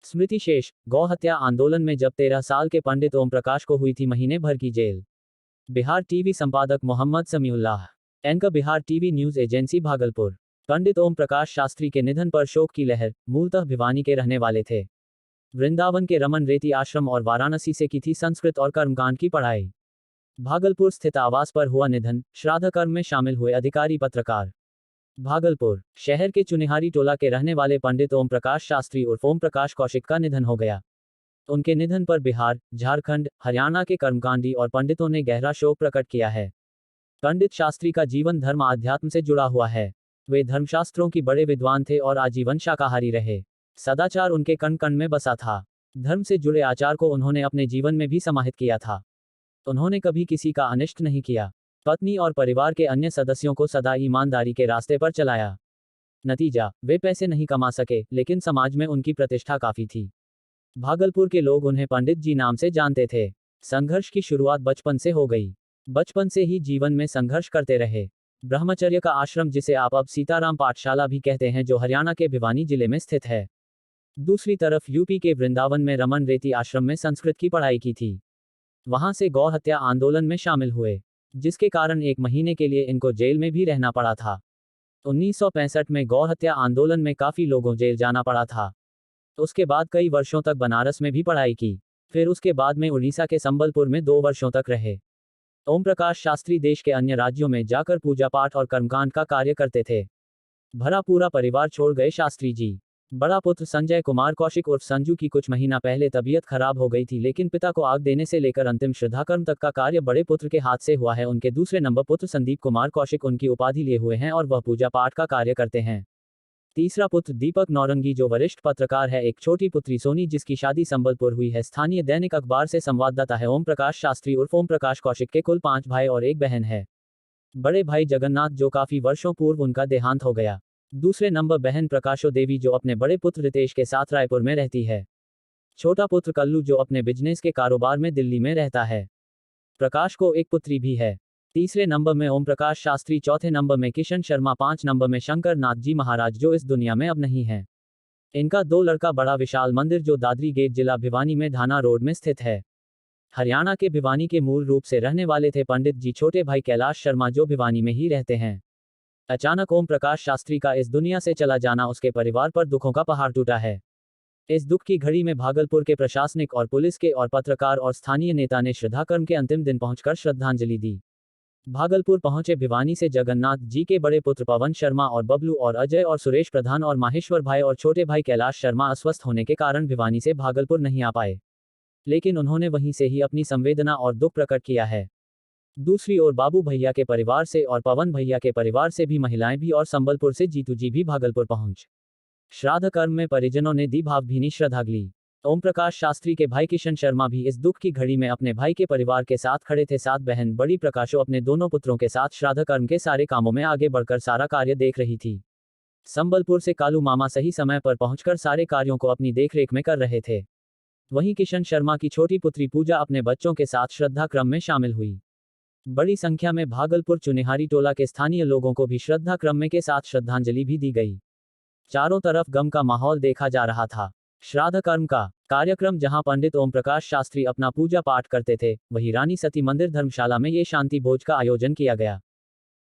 स्मृति शेष, गौ हत्या आंदोलन में जब 13 साल के पंडित ओम प्रकाश को हुई थी महीने भर की जेल। बिहार टीवी संपादक Mohammad Samiullah. Anchor Bihar TV news agency Bhagalpur. Pandit Om Prakash Shastri के निधन पर शोक की लहर। मूलतः भिवानी के रहने वाले थे। वृंदावन के रमन रेती आश्रम और वाराणसी से की थी संस्कृत और कर्मकांड की पढ़ाई। भागलपुर स्थित आवास पर हुआ निधन। श्राद्ध कर्म में शामिल हुए अधिकारी पत्रकार। भागलपुर शहर के चुनिहारी टोला के रहने वाले पंडित ओम प्रकाश शास्त्री उर्फ ओम प्रकाश कौशिक का निधन हो गया। उनके निधन पर बिहार, झारखंड, हरियाणा के कर्मकांडी और पंडितों ने गहरा शोक प्रकट किया है। पंडित शास्त्री का जीवन धर्म आध्यात्म से जुड़ा हुआ है। वे धर्मशास्त्रों की बड़े विद्वान थे और आजीवन शाकाहारी रहे। सदाचार उनके कण कण में बसा था। धर्म से जुड़े आचार को उन्होंने अपने जीवन में भी समाहित किया था। उन्होंने कभी किसी का अनिष्ट नहीं किया। पत्नी और परिवार के अन्य सदस्यों को सदा ईमानदारी के रास्ते पर चलाया। नतीजा, वे पैसे नहीं कमा सके, लेकिन समाज में उनकी प्रतिष्ठा काफी थी। भागलपुर के लोग उन्हें पंडित जी नाम से जानते थे। संघर्ष की शुरुआत बचपन से हो गई। बचपन से ही जीवन में संघर्ष करते रहे। ब्रह्मचर्य का आश्रम, जिसे आप अब सीताराम पाठशाला भी कहते हैं, जो हरियाणा के भिवानी जिले में स्थित है। दूसरी तरफ यूपी के वृंदावन में रमन रेती आश्रम में संस्कृत की पढ़ाई की थी। वहां से गौ हत्या आंदोलन में शामिल हुए, जिसके कारण 1 महीने के लिए इनको जेल में भी रहना पड़ा था। 1965 में गौ हत्या आंदोलन में काफी लोगों जेल जाना पड़ा था। उसके बाद कई वर्षों तक बनारस में भी पढ़ाई की। फिर उसके बाद में उड़ीसा के संबलपुर में 2 वर्षों तक रहे। ओम प्रकाश शास्त्री देश के अन्य राज्यों में जाकर पूजा पाठ और कर्मकांड का कार्य करते थे। भरा पूरा परिवार छोड़ गए शास्त्री जी। बड़ा पुत्र संजय कुमार कौशिक उर्फ संजू की कुछ महीना पहले तबीयत खराब हो गई थी, लेकिन पिता को आग देने से लेकर अंतिम श्रद्धाकर्म तक का कार्य बड़े पुत्र के हाथ से हुआ है। उनके दूसरे नंबर पुत्र संदीप कुमार कौशिक उनकी उपाधि लिए हुए हैं और वह पूजा पाठ का कार्य करते हैं। तीसरा पुत्र दीपक नौरंगी, जो वरिष्ठ पत्रकार है। एक छोटी पुत्री सोनी, जिसकी शादी संबलपुर हुई है। स्थानीय दैनिक अखबार से संवाददाता है। ओम प्रकाश शास्त्री उर्फ ओम प्रकाश कौशिक के कुल 5 भाई और 1 बहन है। बड़े भाई जगन्नाथ, जो काफी वर्षों पूर्व उनका देहांत हो गया। दूसरे नंबर बहन प्रकाशो देवी, जो अपने बड़े पुत्र रितेश के साथ रायपुर में रहती है। छोटा पुत्र कल्लू, जो अपने बिजनेस के कारोबार में दिल्ली में रहता है। प्रकाश को एक पुत्री भी है। तीसरे नंबर में ओम प्रकाश शास्त्री, चौथे नंबर में किशन शर्मा, 5 नंबर में शंकर नाथ जी महाराज, जो इस दुनिया में अब नहीं है। इनका 2 लड़का बड़ा विशाल मंदिर, जो दादरी गेट, जिला भिवानी में धाना रोड में स्थित है। हरियाणा के भिवानी के मूल रूप से रहने वाले थे पंडित जी छोटे भाई कैलाश शर्मा, जो भिवानी में ही रहते हैं। अचानक ओम प्रकाश शास्त्री का इस दुनिया से चला जाना उसके परिवार पर दुखों का पहाड़ टूटा है। इस दुख की घड़ी में भागलपुर के प्रशासनिक और पुलिस के और पत्रकार और स्थानीय नेता ने श्रद्धाकर्म के अंतिम दिन पहुंचकर श्रद्धांजलि दी। भागलपुर पहुंचे भिवानी से जगन्नाथ जी के बड़े पुत्र पवन शर्मा और बबलू और अजय और सुरेश प्रधान और माहेश्वर भाई और छोटे भाई कैलाश शर्मा अस्वस्थ होने के कारण भिवानी से भागलपुर नहीं आ पाए, लेकिन उन्होंने वहीं से ही अपनी संवेदना और दुख प्रकट किया है। दूसरी ओर बाबू भैया के परिवार से और पवन भैया के परिवार से भी महिलाएं भी और संबलपुर से जीतू जी भी भागलपुर पहुंच श्राद्ध कर्म में परिजनों ने दी भावभीनी श्रद्धांजलि। ओम प्रकाश शास्त्री के भाई किशन शर्मा भी इस दुख की घड़ी में अपने भाई के परिवार के साथ खड़े थे। 7 बहन बड़ी प्रकाशो अपने दोनों पुत्रों के साथ श्राद्ध कर्म के सारे कामों में आगे बढ़कर सारा कार्य देख रही थी। संबलपुर से कालू मामा सही समय पर पहुंचकर सारे कार्यों को अपनी देखरेख में कर रहे थे। वहीं किशन शर्मा की छोटी पुत्री पूजा अपने बच्चों के साथ श्रद्धा क्रम में शामिल हुई। बड़ी संख्या में भागलपुर चुनिहारी टोला के स्थानीय लोगों को भी श्रद्धा क्रम के साथ श्रद्धांजलि भी दी गई। चारों तरफ गम का माहौल देखा जा रहा था। श्राद्ध कर्म का कार्यक्रम, जहां पंडित ओम प्रकाश शास्त्री अपना पूजा पाठ करते थे, वहीं रानी सती मंदिर धर्मशाला में ये शांति भोज का आयोजन किया गया।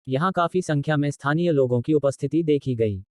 यहां काफी संख्या में स्थानीय लोगों की उपस्थिति देखी गई।